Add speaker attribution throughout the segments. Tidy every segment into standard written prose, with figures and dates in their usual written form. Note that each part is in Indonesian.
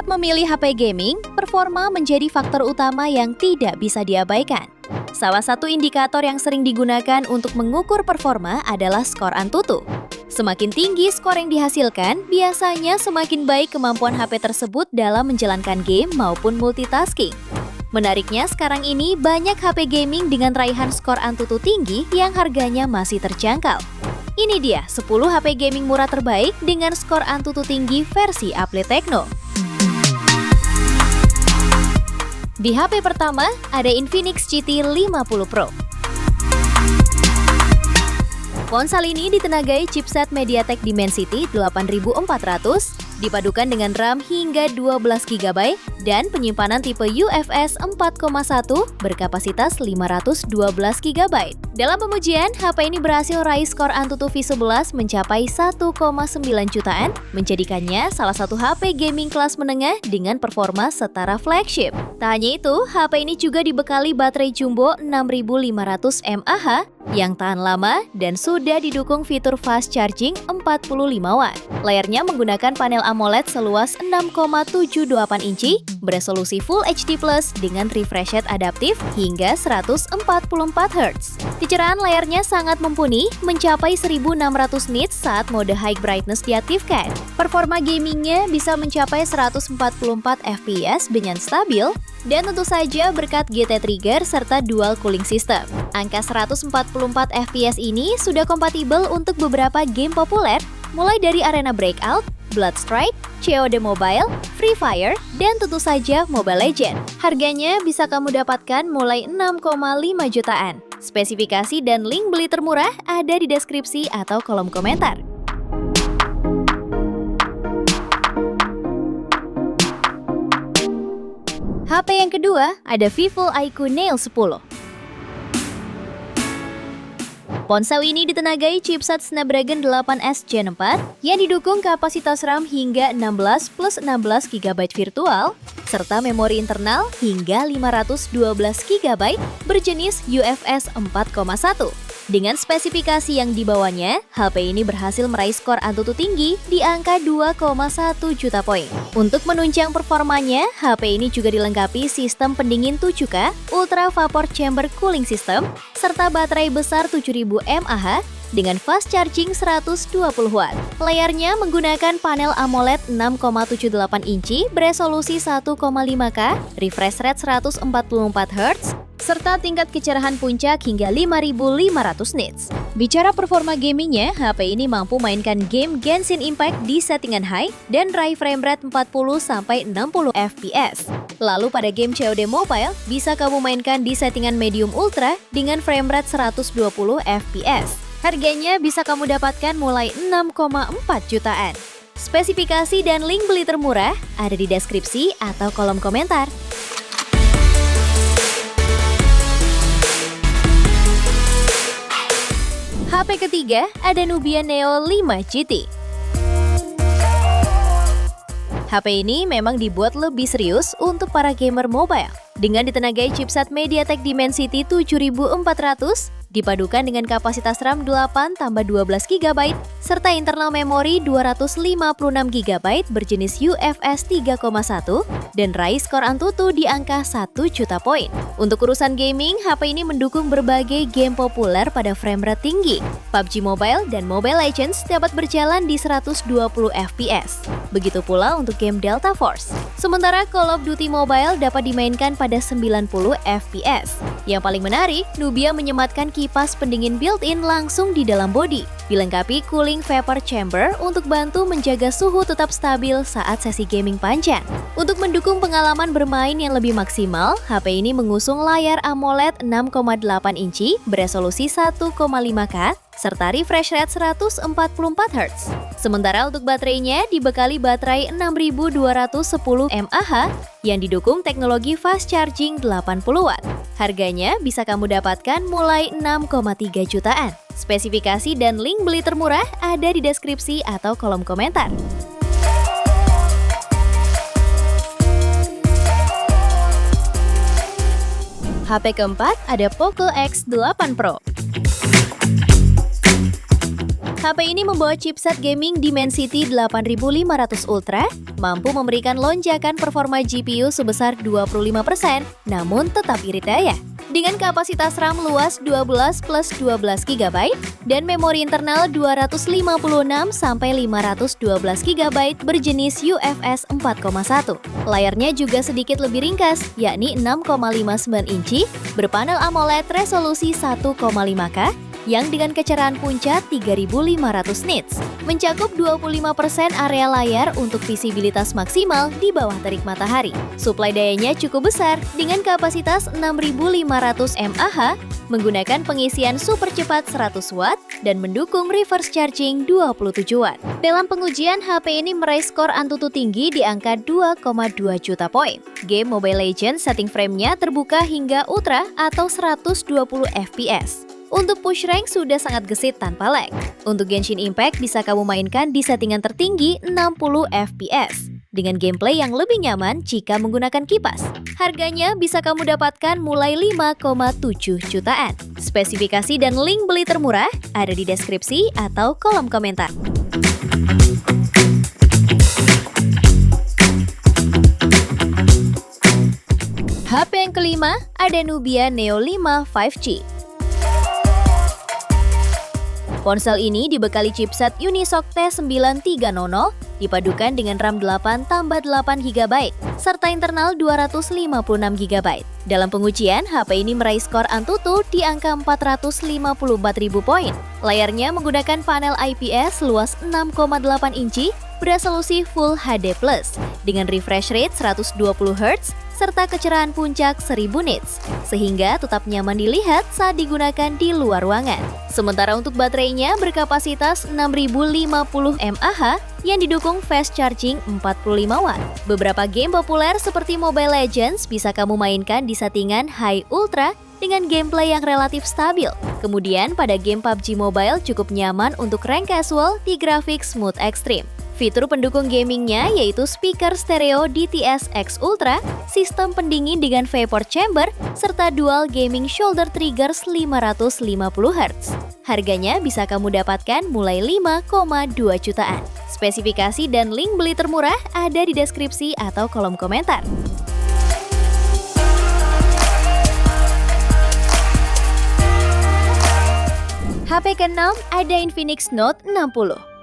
Speaker 1: Saat memilih HP gaming, performa menjadi faktor utama yang tidak bisa diabaikan. Salah satu indikator yang sering digunakan untuk mengukur performa adalah skor Antutu. Semakin tinggi skor yang dihasilkan, biasanya semakin baik kemampuan HP tersebut dalam menjalankan game maupun multitasking. Menariknya, sekarang ini banyak HP gaming dengan raihan skor Antutu tinggi yang harganya masih terjangkau. Ini dia 10 HP gaming murah terbaik dengan skor Antutu tinggi versi Apple Techno. Di HP pertama, ada Infinix GT 50 Pro. Ponsel ini ditenagai chipset MediaTek Dimensity 8400, dipadukan dengan RAM hingga 12 GB dan penyimpanan tipe UFS 4.1 berkapasitas 512 GB. Dalam pengujian, HP ini berhasil raih skor Antutu V11 mencapai 1,9 jutaan, menjadikannya salah satu HP gaming kelas menengah dengan performa setara flagship. Tak hanya itu, HP ini juga dibekali baterai jumbo 6500 mAh yang tahan lama dan sudah didukung fitur fast charging 45 watt. Layarnya menggunakan panel AMOLED seluas 6,78 inci, beresolusi Full HD Plus dengan refresh rate adaptif hingga 144 Hz. Kecerahan layarnya sangat mumpuni, mencapai 1600 nits saat mode high brightness diaktifkan. Performa gamingnya bisa mencapai 144 fps dengan stabil, dan tentu saja berkat GT Trigger serta dual cooling system. Angka 144 fps ini sudah kompatibel untuk beberapa game populer, mulai dari Arena Breakout, Bloodstrike, COD Mobile, Free Fire, dan tentu saja Mobile Legends. Harganya bisa kamu dapatkan mulai 6,5 jutaan. Spesifikasi dan link beli termurah ada di deskripsi atau kolom komentar. HP yang kedua ada Vivo iQOO Neo 10. Ponsel ini ditenagai chipset Snapdragon 8S Gen 4 yang didukung kapasitas RAM hingga 16 plus 16 GB virtual, serta memori internal hingga 512 GB berjenis UFS 4.1. Dengan spesifikasi yang dibawanya, HP ini berhasil meraih skor Antutu tinggi di angka 2,1 juta poin. Untuk menunjang performanya, HP ini juga dilengkapi sistem pendingin 7K, Ultra Vapor Chamber Cooling System, serta baterai besar 7000 mAh dengan fast charging 120 watt. Layarnya menggunakan panel AMOLED 6,78 inci beresolusi 1,5K, refresh rate 144 Hz, serta tingkat kecerahan puncak hingga 5500 nits. Bicara performa gamingnya, HP ini mampu mainkan game Genshin Impact di settingan high dan raih frame rate 40-60 fps. Lalu pada game COD Mobile, bisa kamu mainkan di settingan medium ultra dengan frame rate 120 fps. Harganya bisa kamu dapatkan mulai 6,4 jutaan. Spesifikasi dan link beli termurah ada di deskripsi atau kolom komentar. HP ketiga ada Nubia Neo 5 GT. HP ini memang dibuat lebih serius untuk para gamer mobile. Dengan ditenagai chipset MediaTek Dimensity 7400, dipadukan dengan kapasitas RAM 8 tambah 12 GB, serta internal memori 256 GB berjenis UFS 3.1, dan raih skor Antutu di angka 1 juta poin. Untuk urusan gaming, HP ini mendukung berbagai game populer pada frame rate tinggi. PUBG Mobile dan Mobile Legends dapat berjalan di 120 fps. Begitu pula untuk game Delta Force. Sementara Call of Duty Mobile dapat dimainkan pada 90 fps. Yang paling menarik, Nubia menyematkan kipas pendingin built-in langsung di dalam bodi, dilengkapi cooling vapor chamber untuk bantu menjaga suhu tetap stabil saat sesi gaming panjang. Untuk mendukung pengalaman bermain yang lebih maksimal, HP ini mengusung layar AMOLED 6,8 inci beresolusi 1,5K serta refresh rate 144 Hz. Sementara untuk baterainya dibekali baterai 6210 mAh yang didukung teknologi fast charging 80 watt. Harganya bisa kamu dapatkan mulai 6,3 jutaan. Spesifikasi dan link beli termurah ada di deskripsi atau kolom komentar. HP keempat ada Poco X8 Pro. HP ini membawa chipset gaming Dimensity 8500 Ultra, mampu memberikan lonjakan performa GPU sebesar 25%, namun tetap irit daya. Dengan kapasitas RAM luas 12 plus 12 GB dan memori internal 256 sampai 512 GB berjenis UFS 4.1. Layarnya juga sedikit lebih ringkas, yakni 6,59 inci, berpanel AMOLED resolusi 1,5K yang dengan kecerahan puncak 3500 nits, mencakup 25% area layar untuk visibilitas maksimal di bawah terik matahari. Suplai dayanya cukup besar dengan kapasitas 6500 mAh, menggunakan pengisian super cepat 100 Watt dan mendukung reverse charging 27 Watt. Dalam pengujian, HP ini meraih skor Antutu tinggi di angka 2,2 juta poin. Game Mobile Legends setting frame-nya terbuka hingga Ultra atau 120 fps. Untuk push rank sudah sangat gesit tanpa lag. Untuk Genshin Impact bisa kamu mainkan di settingan tertinggi 60 fps dengan gameplay yang lebih nyaman jika menggunakan kipas. Harganya bisa kamu dapatkan mulai 5,7 jutaan. Spesifikasi dan link beli termurah ada di deskripsi atau kolom komentar. HP yang kelima ada Nubia Neo 5 5G. Ponsel ini dibekali chipset Unisoc T930 dipadukan dengan RAM 8 tambah 8 GB serta internal 256 GB. Dalam pengujian, HP ini meraih skor Antutu di angka 454.000 poin. Layarnya menggunakan panel IPS luas 6,8 inci beresolusi Full HD+ dengan refresh rate 120 Hz serta kecerahan puncak 1000 nits, sehingga tetap nyaman dilihat saat digunakan di luar ruangan. Sementara untuk baterainya berkapasitas 6050 mAh yang didukung fast charging 45 Watt. Beberapa game populer seperti Mobile Legends bisa kamu mainkan di settingan High Ultra dengan gameplay yang relatif stabil. Kemudian pada game PUBG Mobile cukup nyaman untuk rank casual di grafik smooth extreme. Fitur pendukung gamingnya yaitu speaker stereo DTS X Ultra, sistem pendingin dengan vapor chamber, serta dual gaming shoulder triggers 550 Hz. Harganya bisa kamu dapatkan mulai 5,2 jutaan. Spesifikasi dan link beli termurah ada di deskripsi atau kolom komentar. HP ke-6 ada Infinix Note 60.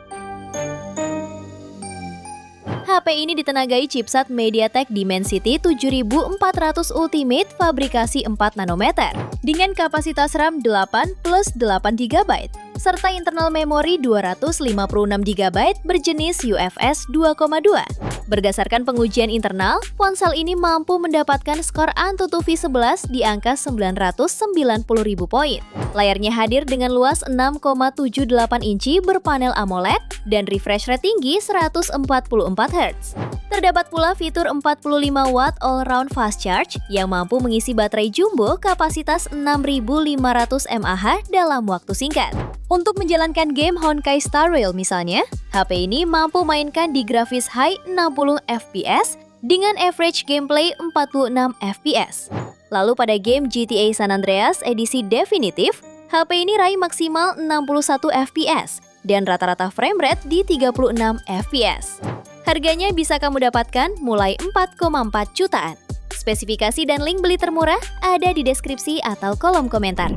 Speaker 1: HP ini ditenagai chipset MediaTek Dimensity 7400 Ultimate fabrikasi 4 nanometer dengan kapasitas RAM 8 plus 8 GB serta internal memori 256 GB berjenis UFS 2.2. Berdasarkan pengujian internal, ponsel ini mampu mendapatkan skor Antutu V11 di angka 990.000 poin. Layarnya hadir dengan luas 6,78 inci berpanel AMOLED dan refresh rate tinggi 144 Hz. Terdapat pula fitur 45 Watt all-round fast charge yang mampu mengisi baterai jumbo kapasitas 6500 mAh dalam waktu singkat. Untuk menjalankan game Honkai Star Rail misalnya, HP ini mampu mainkan di grafis high 60 fps dengan average gameplay 46 fps. Lalu pada game GTA San Andreas edisi definitif, HP ini raih maksimal 61 fps dan rata-rata frame rate di 36 fps. Harganya bisa kamu dapatkan mulai 4,4 jutaan. Spesifikasi dan link beli termurah ada di deskripsi atau kolom komentar.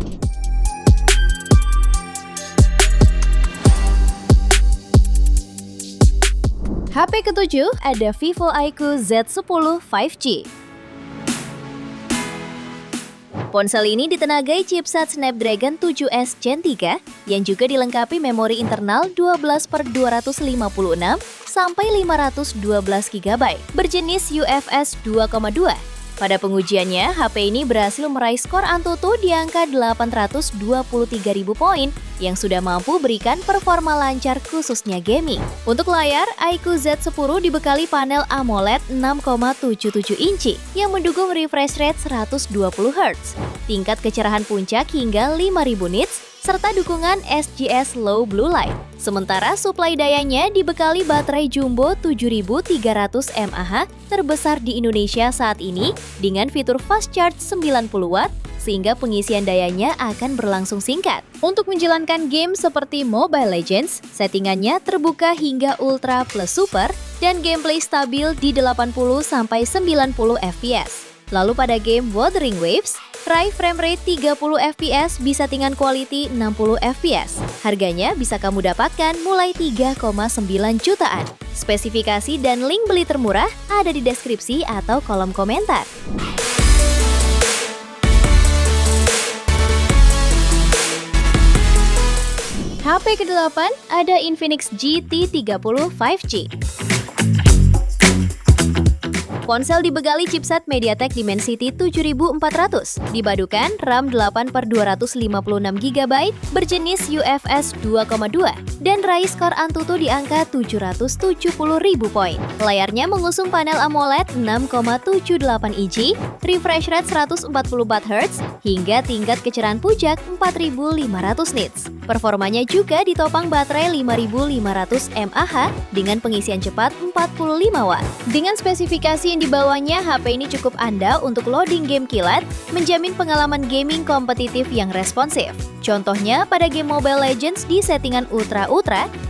Speaker 1: HP ke-7 ada Vivo iQOO Z10 5G. Ponsel ini ditenagai chipset Snapdragon 7S Gen 3 yang juga dilengkapi memori internal 12/256 sampai 512 GB berjenis UFS 2.2. Pada pengujiannya, HP ini berhasil meraih skor Antutu di angka 823.000 poin yang sudah mampu berikan performa lancar khususnya gaming. Untuk layar, iQOO Z10 dibekali panel AMOLED 6,77 inci yang mendukung refresh rate 120 Hz, tingkat kecerahan puncak hingga 5000 nits, serta dukungan SGS Low Blue Light. Sementara suplai dayanya dibekali baterai jumbo 7300 mAh terbesar di Indonesia saat ini dengan fitur fast charge 90 Watt sehingga pengisian dayanya akan berlangsung singkat. Untuk menjalankan game seperti Mobile Legends, settingannya terbuka hingga Ultra plus Super dan gameplay stabil di 80-90 fps. Lalu pada game Wuthering Waves, raih frame rate 30 fps bisa settingan quality 60 fps. Harganya bisa kamu dapatkan mulai 3,9 jutaan. Spesifikasi dan link beli termurah ada di deskripsi atau kolom komentar. HP ke-8 ada Infinix GT30 5G. Ponsel dibekali chipset MediaTek Dimensity 7400, dipadukan RAM 8/256GB berjenis UFS 2,2 dan raih skor Antutu di angka 770.000 poin. Layarnya mengusung panel AMOLED 6,78 inci, refresh rate 144Hz hingga tingkat kecerahan puncak 4500 nits. Performanya juga ditopang baterai 5500 mAh dengan pengisian cepat 45 Watt. Dengan spesifikasi yang dibawanya, HP ini cukup andal untuk loading game kilat, menjamin pengalaman gaming kompetitif yang responsif. Contohnya pada game Mobile Legends di settingan Ultra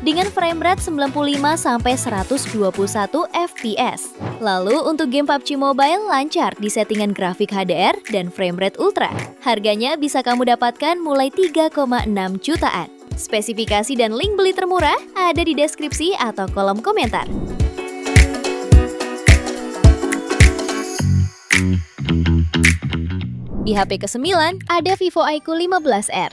Speaker 1: dengan frame rate 95-121 fps. Lalu untuk game PUBG Mobile lancar di settingan grafik HDR dan frame rate Ultra. Harganya bisa kamu dapatkan mulai 3,6 jutaan. Spesifikasi dan link beli termurah ada di deskripsi atau kolom komentar. Di HP ke-9 ada Vivo iQOO 15R.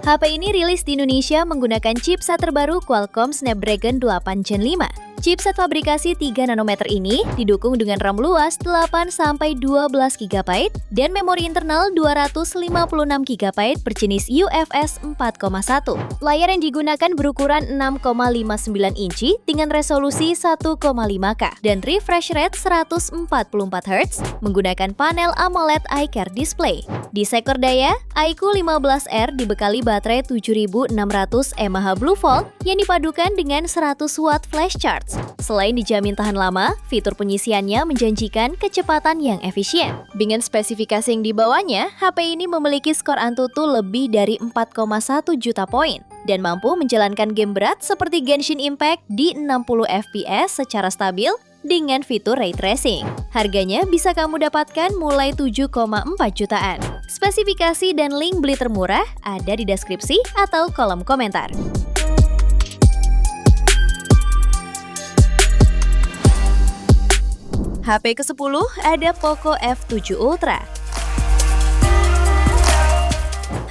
Speaker 1: HP ini rilis di Indonesia menggunakan chipset terbaru Qualcomm Snapdragon 8 Gen 5. Chipset fabrikasi 3 nanometer ini didukung dengan RAM luas 8-12GB dan memori internal 256GB berjenis UFS 4,1. Layar yang digunakan berukuran 6,59 inci dengan resolusi 1,5K dan refresh rate 144Hz menggunakan panel AMOLED iCare display. Di sektor daya, iQOO 15R dibekali baterai 7600 mAh Blue Volt yang dipadukan dengan 100 Watt flash charge. Selain dijamin tahan lama, fitur pengisiannya menjanjikan kecepatan yang efisien. Dengan spesifikasi yang dibawanya, HP ini memiliki skor Antutu lebih dari 4,1 juta poin dan mampu menjalankan game berat seperti Genshin Impact di 60 fps secara stabil dengan fitur ray tracing. Harganya bisa kamu dapatkan mulai 7,4 jutaan. Spesifikasi dan link beli termurah ada di deskripsi atau kolom komentar. HP ke-10 ada Poco F7 Ultra.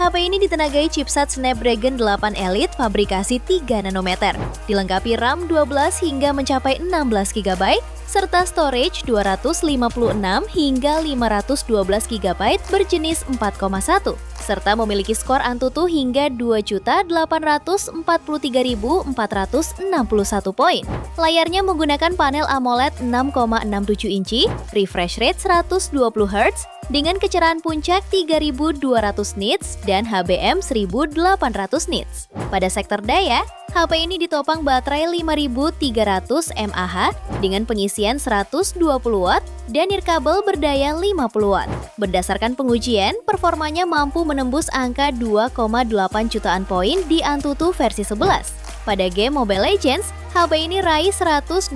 Speaker 1: HP ini ditenagai chipset Snapdragon 8 Elite fabrikasi 3 nanometer, dilengkapi RAM 12 hingga mencapai 16GB, serta storage 256 hingga 512GB berjenis 4,1, serta memiliki skor Antutu hingga 2.843.461 poin. Layarnya menggunakan panel AMOLED 6,67 inci, refresh rate 120Hz, dengan kecerahan puncak 3200 nits dan HBM 1800 nits. Pada sektor daya, HP ini ditopang baterai 5300 mAh dengan pengisian 120 Watt dan nirkabel berdaya 50 Watt. Berdasarkan pengujian, performanya mampu menembus angka 2,8 jutaan poin di Antutu versi 11. Pada game Mobile Legends, HP ini raih 120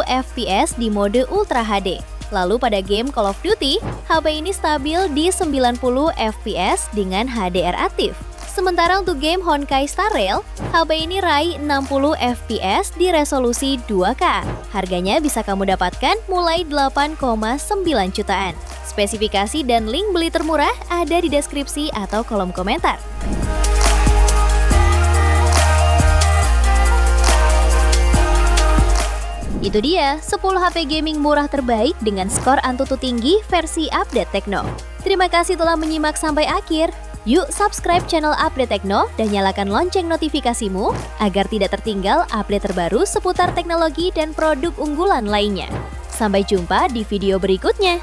Speaker 1: fps di mode Ultra HD. Lalu pada game Call of Duty, HP ini stabil di 90 fps dengan HDR aktif. Sementara untuk game Honkai Star Rail, HP ini raih 60 fps di resolusi 2K. Harganya bisa kamu dapatkan mulai 8,9 jutaan. Spesifikasi dan link beli termurah ada di deskripsi atau kolom komentar. Itu dia 10 HP gaming murah terbaik dengan skor Antutu tinggi versi Update Tekno. Terima kasih telah menyimak sampai akhir. Yuk subscribe channel Update Tekno dan nyalakan lonceng notifikasimu agar tidak tertinggal update terbaru seputar teknologi dan produk unggulan lainnya. Sampai jumpa di video berikutnya.